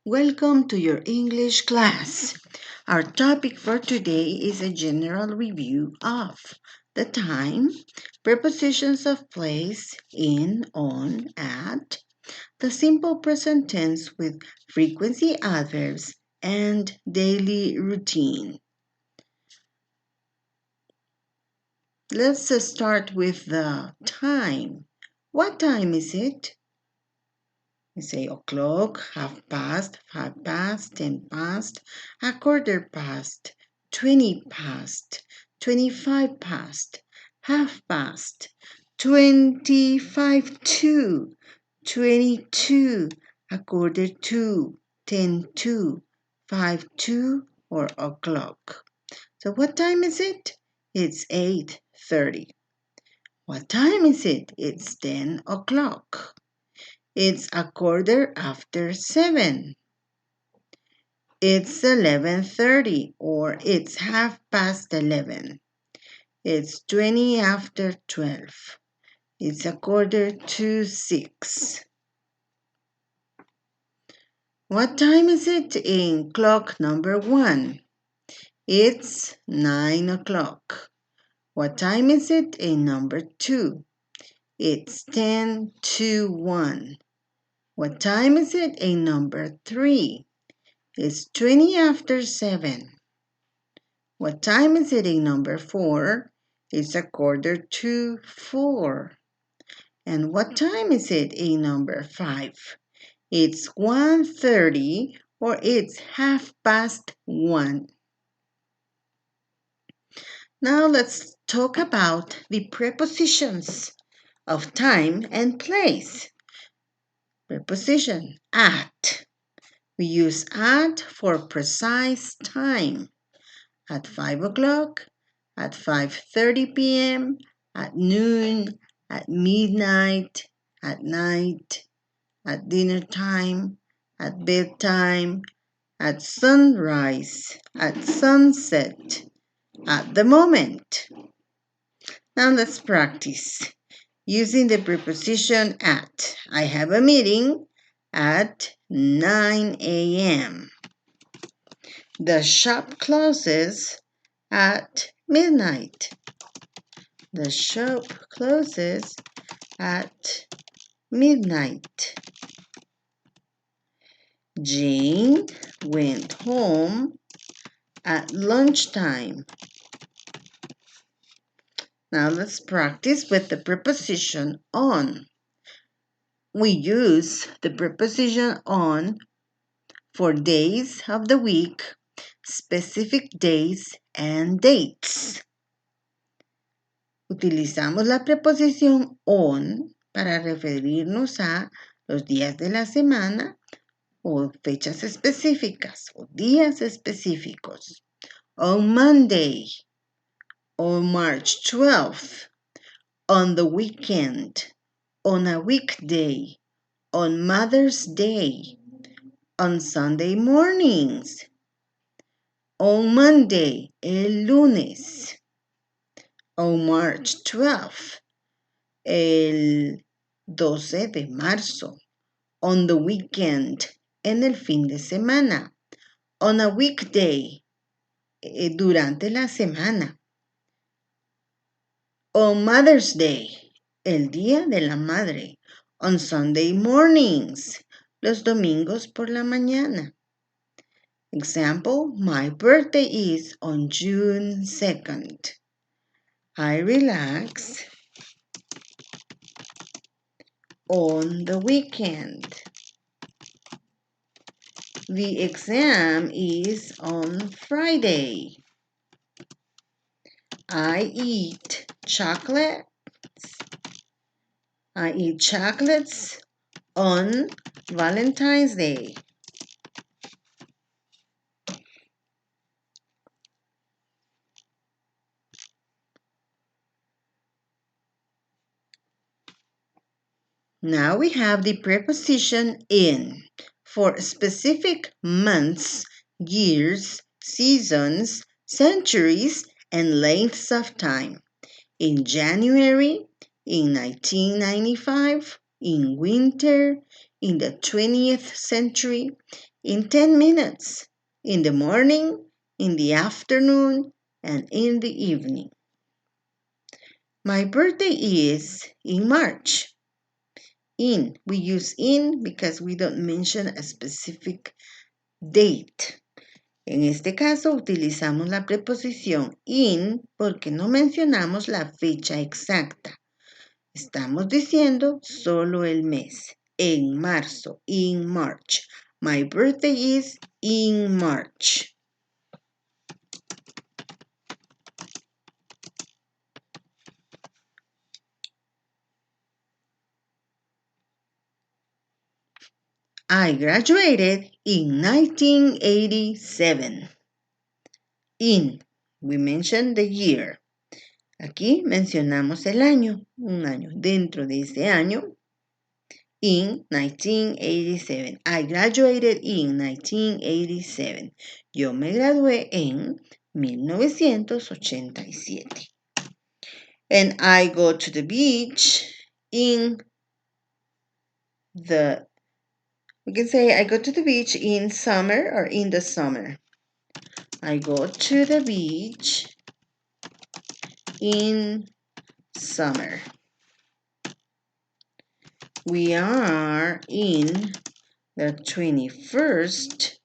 Welcome to your English class. Our topic for today is a general review of the time, prepositions of place, in, on, at, the simple present tense with frequency adverbs, and daily routine. Let's start with the time. What time is it? We say o'clock, half past, 5 past, 10 past, a quarter past, 20 past, 25 past, half past, 25 to, 22, a quarter to, 10 to, 5 to, or o'clock. So what time is it? It's 8:30. What time is it? It's 10 o'clock. It's a quarter after 7. It's 11:30 or it's half past 11. It's 20 after 12. It's a quarter to 6. What time is it in clock number 1? It's 9 o'clock. What time is it in number 2? It's 10 to 1. What time is it in number 3? It's 20 after 7. What time is it in number 4? It's a quarter to 4. And what time is it in number 5? It's 1:30 or it's half past 1. Now let's talk about the prepositions of time and place. Preposition at. We use at for precise time. At 5 o'clock, at 5:30 p.m., at noon, at midnight, at night, at dinner time, at bedtime, at sunrise, at sunset, at the moment. Now let's practice. Using the preposition at. I have a meeting at 9 a.m. The shop closes at midnight. The shop closes at midnight. Jane went home at lunchtime. Now let's practice with the preposition on. We use the preposition on for days of the week, specific days, and dates. Utilizamos la preposición on para referirnos a los días de la semana o fechas específicas o días específicos. On Monday, on March 12th, on the weekend, on a weekday, on Mother's Day, on Sunday mornings, on Monday, el lunes, on March 12th, el 12 de marzo, on the weekend, en el fin de semana, on a weekday, durante la semana, on Mother's Day, el día de la madre, on Sunday mornings, los domingos por la mañana. Example, my birthday is on June 2nd. I relax on the weekend. The exam is on Friday. I eat chocolates. I eat chocolates on Valentine's Day. Now we have the preposition in for specific months, years, seasons, centuries, and lengths of time. In January, in 1995, in winter, in the 20th century in 10 minutes, in the morning, in the afternoon, and in the evening. My birthday is in March. In, we use in because we don't mention a specific date. En este caso utilizamos la preposición in porque no mencionamos la fecha exacta. Estamos diciendo solo el mes. En marzo, in March. My birthday is in March. I graduated in 1987. In, we mentioned the year. Aquí mencionamos el año, un año. Dentro de ese año, in 1987. I graduated in 1987. Yo me gradué en 1987. And I go to the beach in the, we can say I go to the beach in summer or in the summer. I go to the beach in summer. We are in the 21st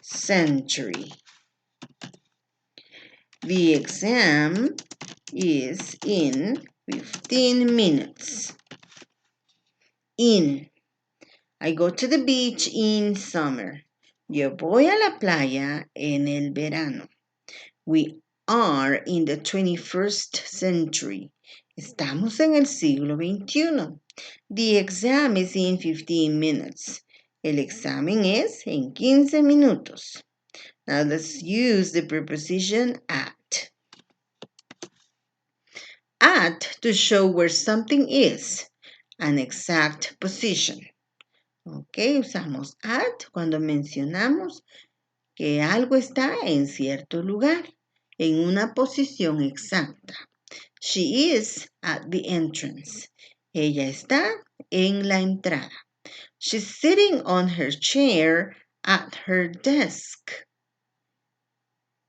century. The exam is in 15 minutes. In. I go to the beach in summer. Yo voy a la playa en el verano. We are in the 21st century. Estamos en el siglo XXI. The exam is in 15 minutes. El examen es en 15 minutos. Now let's use the preposition at. At to show where something is, an exact position. Ok, usamos at cuando mencionamos que algo está en cierto lugar, en una posición exacta. She is at the entrance. Ella está en la entrada. She's sitting on her chair at her desk.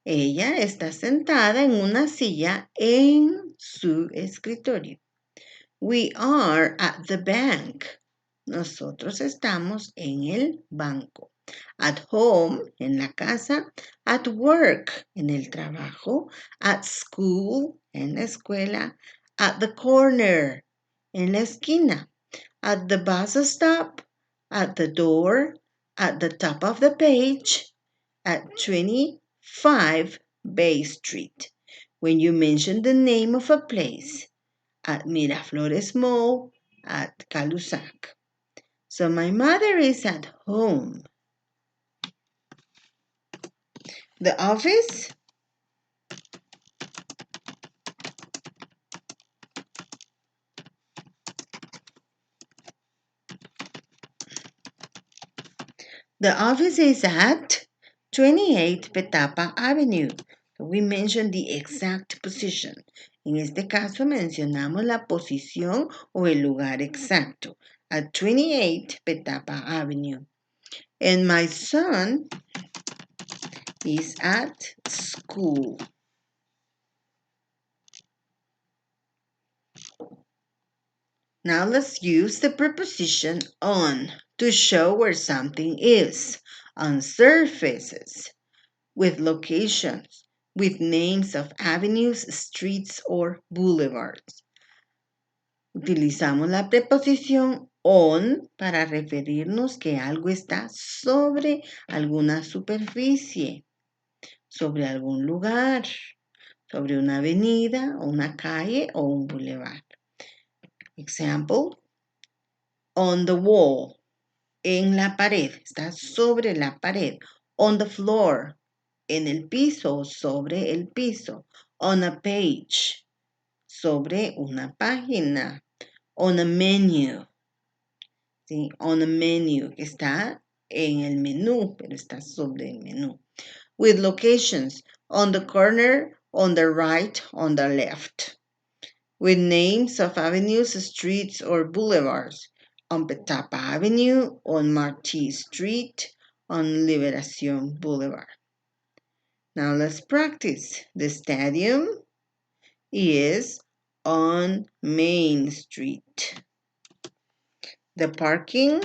Ella está sentada en una silla en su escritorio. We are at the bank. Nosotros estamos en el banco. At home, en la casa. At work, en el trabajo. At school, en la escuela. At the corner, en la esquina. At the bus stop. At the door. At the top of the page. At 25 Bay Street. When you mention the name of a place. At Miraflores Mall. At Calusac. So my mother is at home. The office. The office is at 28 Petapa Avenue. So we mentioned the exact position. En este caso mencionamos la posición o el lugar exacto. At 28 Petapa Avenue. And my son is at school. Now let's use the preposition on to show where something is. On surfaces, with locations, with names of avenues, streets, or boulevards. Utilizamos la preposición on para referirnos que algo está sobre alguna superficie, sobre algún lugar, sobre una avenida, una calle o un boulevard. Example, on the wall, en la pared, está sobre la pared. On the floor, en el piso o sobre el piso. On a page, sobre una página. On a menu, ¿sí? On a menu, que está en el menú, pero está sobre el menú. With locations, on the corner, on the right, on the left. With names of avenues, streets, or boulevards. on Petapa Avenue, on Marty Street, on Liberacion Boulevard. Now let's practice. The stadium is on Main Street. The parking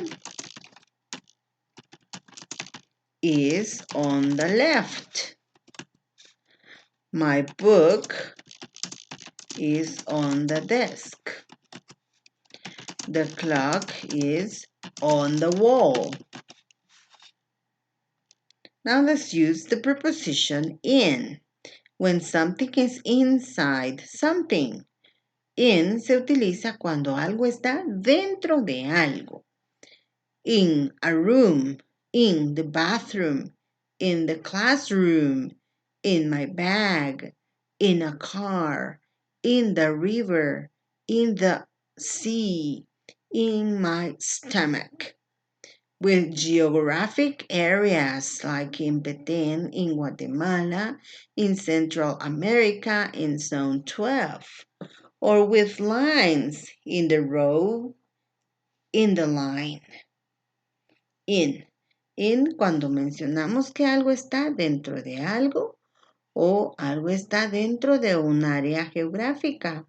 is on the left. My book is on the desk. The clock is on the wall. Now let's use the preposition in. When something is inside something. In se utiliza cuando algo está dentro de algo. In a room, in the bathroom, in the classroom, in my bag, in a car, in the river, in the sea, in my stomach. With geographic areas like in Petén, in Guatemala, in Central America, in Zone 12, or with lines in the row, in the line. In cuando mencionamos que algo está dentro de algo o algo está dentro de un área geográfica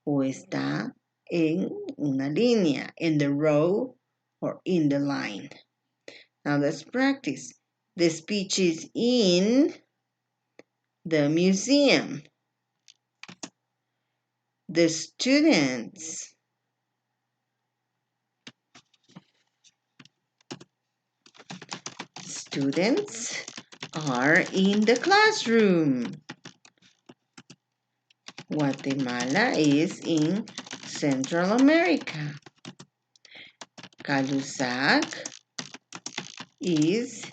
o está en una línea, in the row or in the line. Now let's practice. The speech is in the museum. The students are in the classroom. Guatemala is in Central America. Calusac is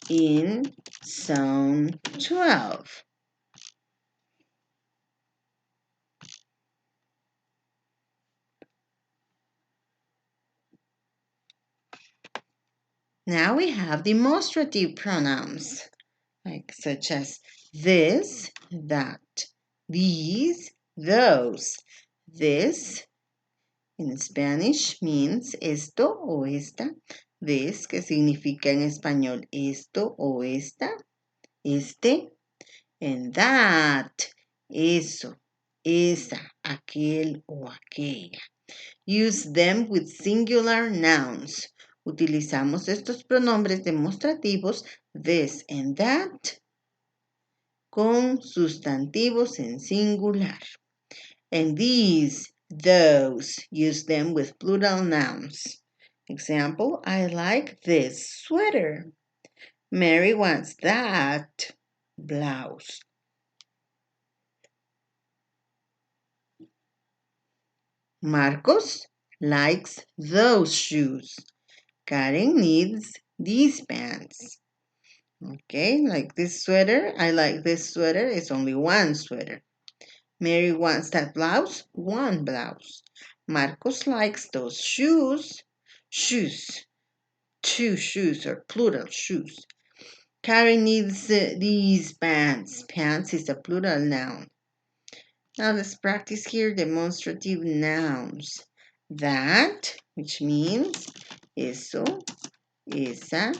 in Zone 12. Now we have demonstrative pronouns, such as this, that, these, those. This in Spanish means esto o esta. This, que significa en español esto o esta, este. And that, eso, esa, aquel o aquella. Use them with singular nouns. Utilizamos estos pronombres demostrativos, this and that, con sustantivos en singular. And these, those, use them with plural nouns. Example, I like this sweater. Mary wants that blouse. Marcos likes those shoes. Karen needs these pants. Okay, like this sweater. I like this sweater. It's only one sweater. Mary wants that blouse. One blouse. Marcos likes those shoes. Shoes. Two shoes or plural shoes. Karen needs these pants. Pants is a plural noun. Now let's practice here demonstrative nouns. That, which means eso, esa,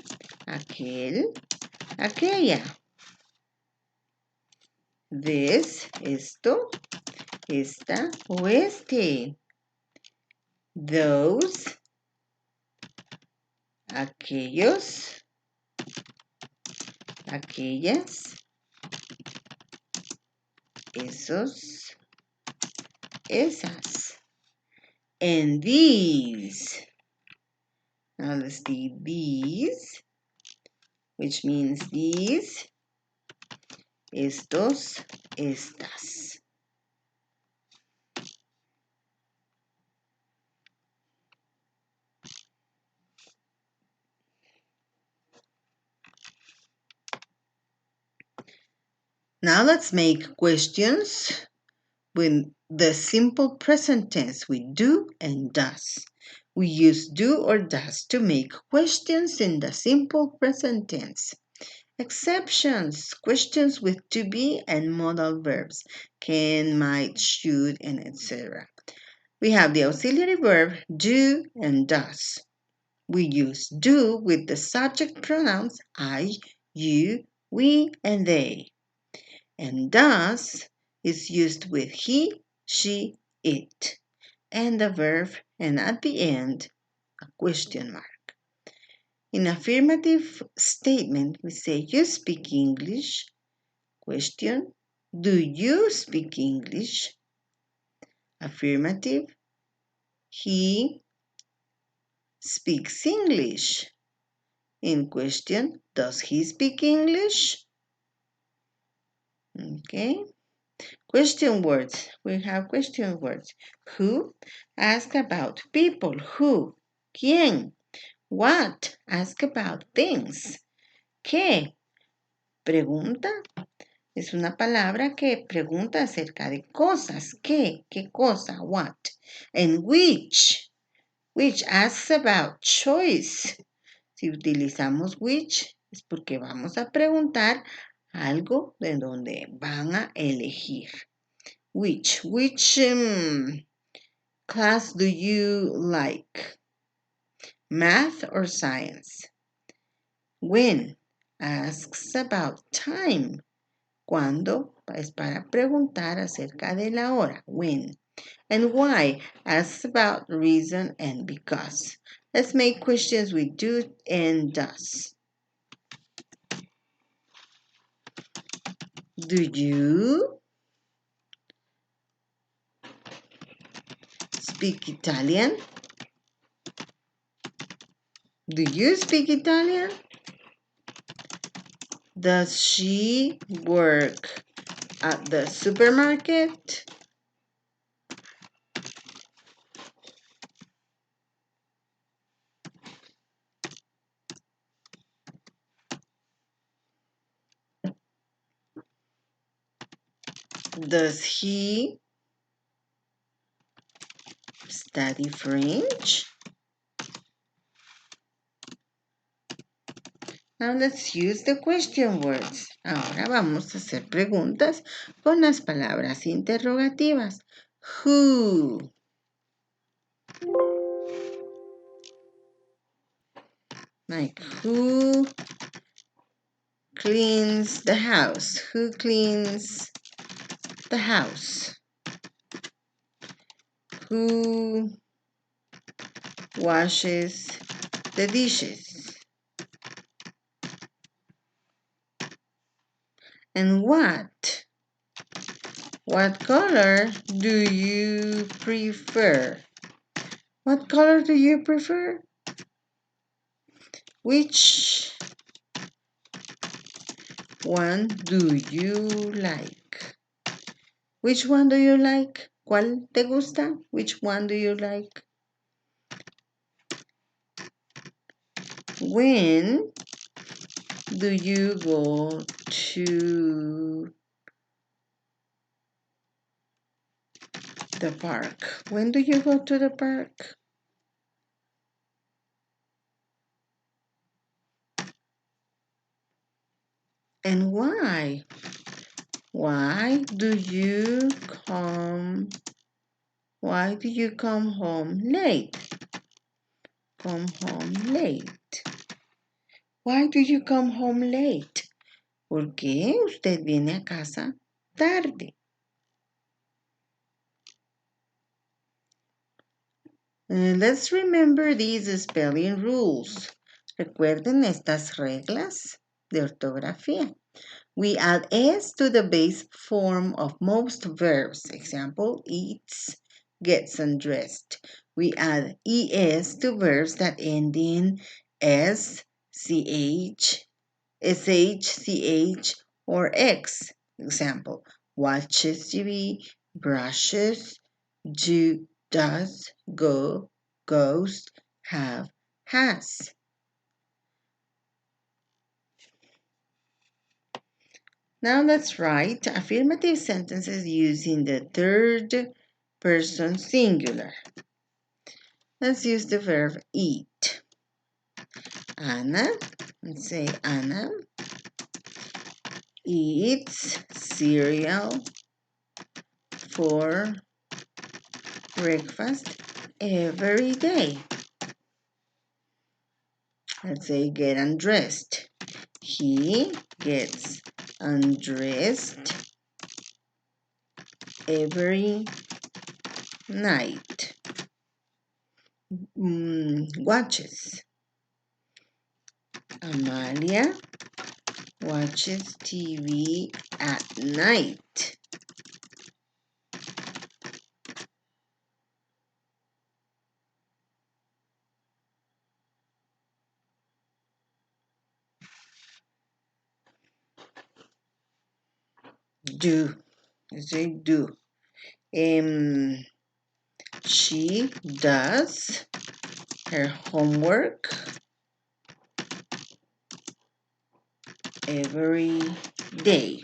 aquel, aquella. This, esto, esta o este. Those, aquellos, aquellas, esos, esas. And these. Now let's see these, which means these, estos, estas. Now let's make questions with the simple present tense with do and does. We use do or does to make questions in the simple present tense. Exceptions, questions with to be and modal verbs, can, might, should, and etc. We have the auxiliary verb do and does. We use do with the subject pronouns I, you, we, and they. And does is used with he, she, it, and the verb, and at the end, a question mark. In affirmative statement, we say, you speak English? Question, do you speak English? Affirmative, he speaks English. In question, does he speak English? Okay. Question words. We have question words. Who? Ask about people. Who? ¿Quién? What? Ask about things. ¿Qué? Pregunta. Es una palabra que pregunta acerca de cosas. ¿Qué? ¿Qué cosa? What? And which? Which asks about choice. Si utilizamos which es porque vamos a preguntar algo de donde van a elegir. Which class do you like? Math or science? When asks about time. Cuando es para preguntar acerca de la hora. When. And why asks about reason and because. Let's make questions with do and does. Do you speak Italian? Do you speak Italian? Does she work at the supermarket? Does he study French? Now let's use the question words. Ahora vamos a hacer preguntas con las palabras interrogativas. Who? Like who cleans the house? Who cleans the house? Who washes the dishes? And what? What color do you prefer? What color do you prefer? Which one do you like? Which one do you like? ¿Cuál te gusta? Which one do you like? When do you go to the park? When do you go to the park? And why? Why do you come home late? Come home late. Why do you come home late? ¿Por qué usted viene a casa tarde? Let's remember these spelling rules. Recuerden estas reglas de ortografía. We add s to the base form of most verbs. Example, eats, gets undressed. We add es to verbs that end in s, ch, sh, or x. Example, watches TV, brushes, do, does, go, goes, have, has. Now let's write affirmative sentences using the third person singular. Let's use the verb eat. Anna, let's say Anna eats cereal for breakfast every day. Let's say get undressed. He gets undressed every night. Watches. Amalia watches TV at night. Do. Let's say do. She does her homework every day.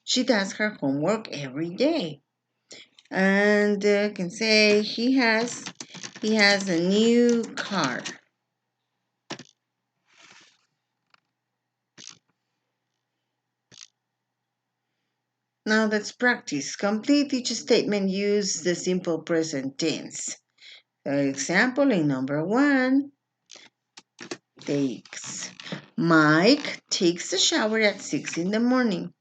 She does her homework every day. And can say he has a new car. Now let's practice. Complete each statement. Use the simple present tense. For example, in number 1, takes. Mike takes a shower at 6 in the morning.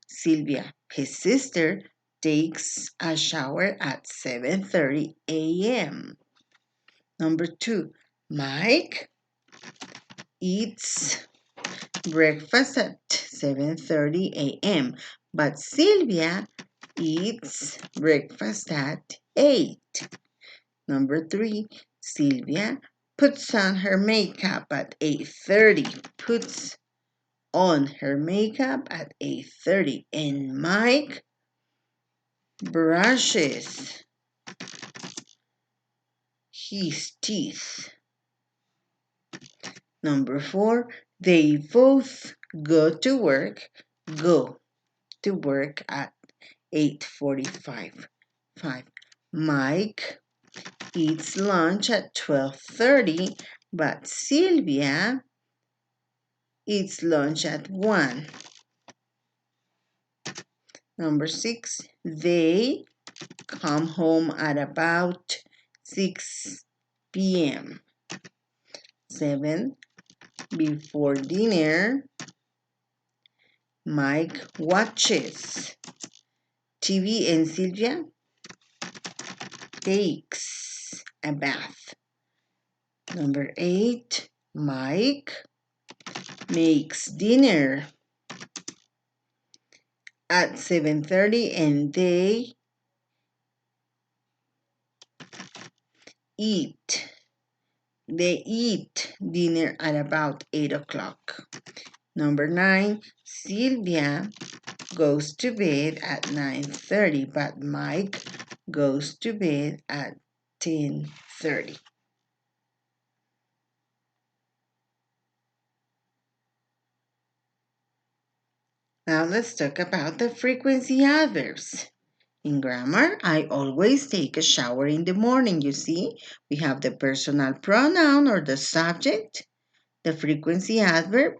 Sylvia, his sister, takes a shower at 7:30 a.m. Number 2, Mike eats breakfast at 7:30 a.m. But Sylvia eats breakfast at 8. Number 3, Sylvia puts on her makeup at 8:30. Puts on her makeup at 8:30. And Mike brushes his teeth. Number 4, they both go to work at 8:45. 5. Mike eats lunch at 12:30, but Sylvia eats lunch at 1. Number 6, they come home at about 6 p.m. 7, before dinner, Mike watches TV and Sylvia takes a bath. Number 8, Mike makes dinner at 7:30 and they eat dinner at about 8 o'clock. Number 9, Sylvia goes to bed at 9:30, but Mike goes to bed at 10:30. Now let's talk about the frequency adverbs. In grammar, I always take a shower in the morning. You see, we have the personal pronoun or the subject, the frequency adverb,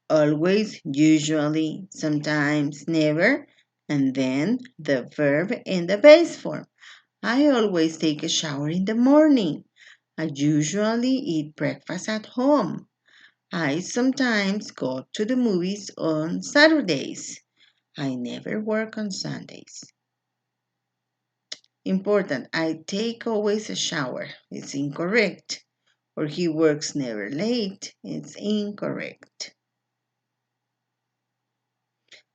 always, usually, sometimes, never, and then the verb in the base form. I always take a shower in the morning. I usually eat breakfast at home. I sometimes go to the movies on Saturdays. I never work on Sundays. Important, I take always a shower. It's incorrect. Or he works never late. It's incorrect.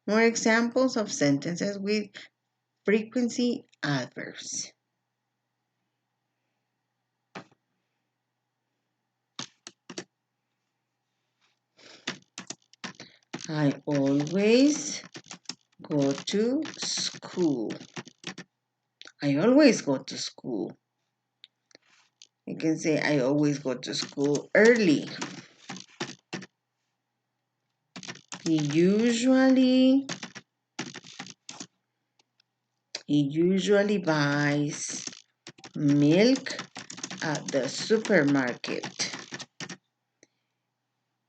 More examples of sentences with frequency adverbs. I always go to school. I always go to school. You can say I always go to school early. He usually buys milk at the supermarket.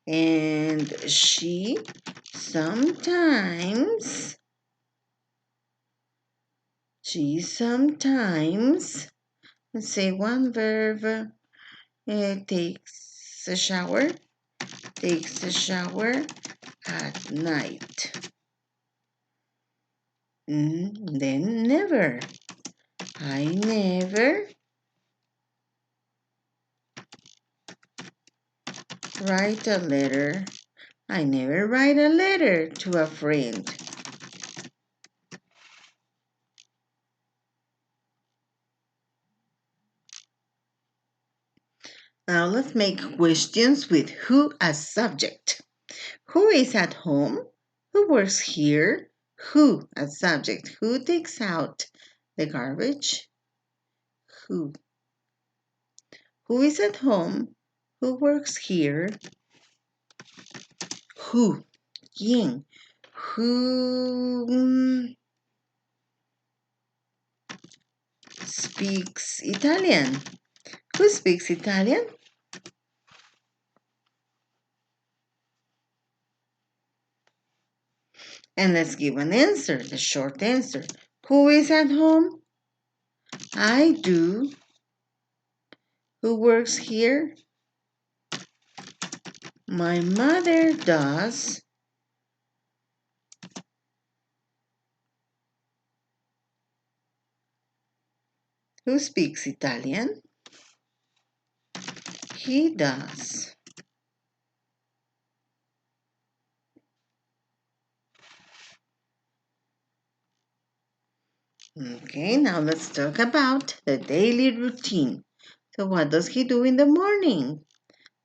And she sometimes She sometimes, let's say one verb, takes a shower at night. Then never. I never write a letter. I never write a letter to a friend. Now let's make questions with who as subject. Who is at home? Who works here? Who as subject? Who takes out the garbage? Who? Who is at home? Who works here? Who? ¿Quién? Who speaks Italian? Who speaks Italian? And let's give an answer, the short answer. Who is at home? I do. Who works here? My mother does. Who speaks Italian? He does. Okay, now let's talk about the daily routine. So what does he do in the morning?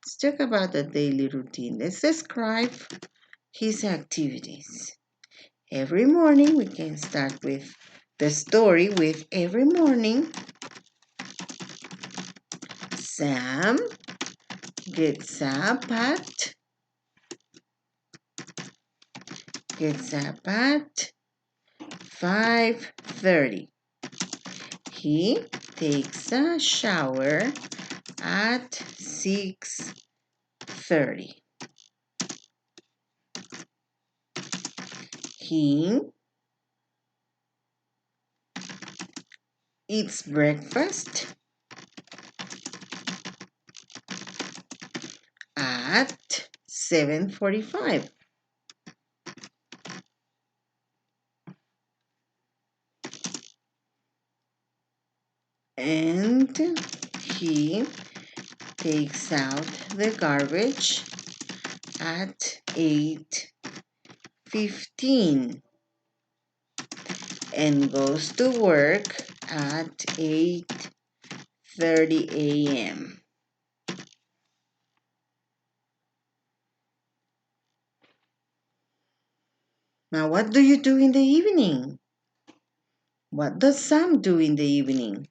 Let's talk about the daily routine. Let's describe his activities. Every morning, we can start with the story with every morning. Sam gets up at 5:30. He takes a shower at 6:30. He eats breakfast at 7:45. And he takes out the garbage at 8:15 and goes to work at 8:30 a.m. Now, what do you do in the evening? What does Sam do in the evening?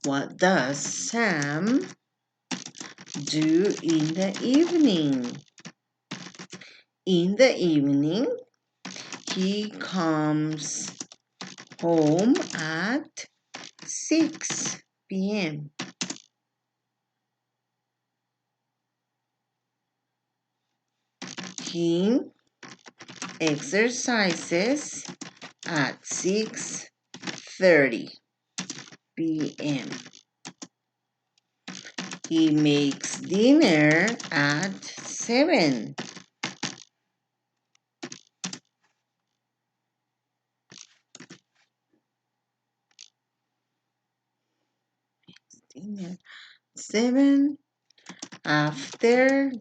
What does Sam do in the evening? In the evening, he comes home at 6 p.m. He exercises at 6:30 p.m. He makes dinner at 7. Dinner 7. After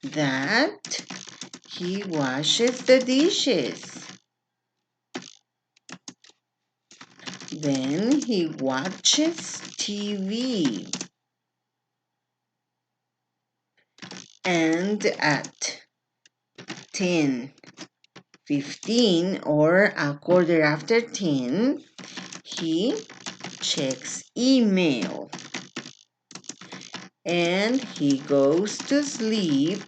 that, he washes the dishes. Then he watches TV. And at 10:15 or a quarter after 10, he checks email. And he goes to sleep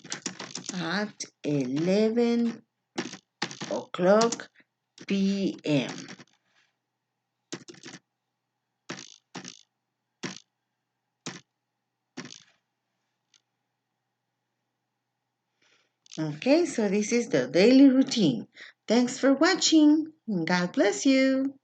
at 11 o'clock p.m. Okay, so this is the daily routine. Thanks for watching. God bless you.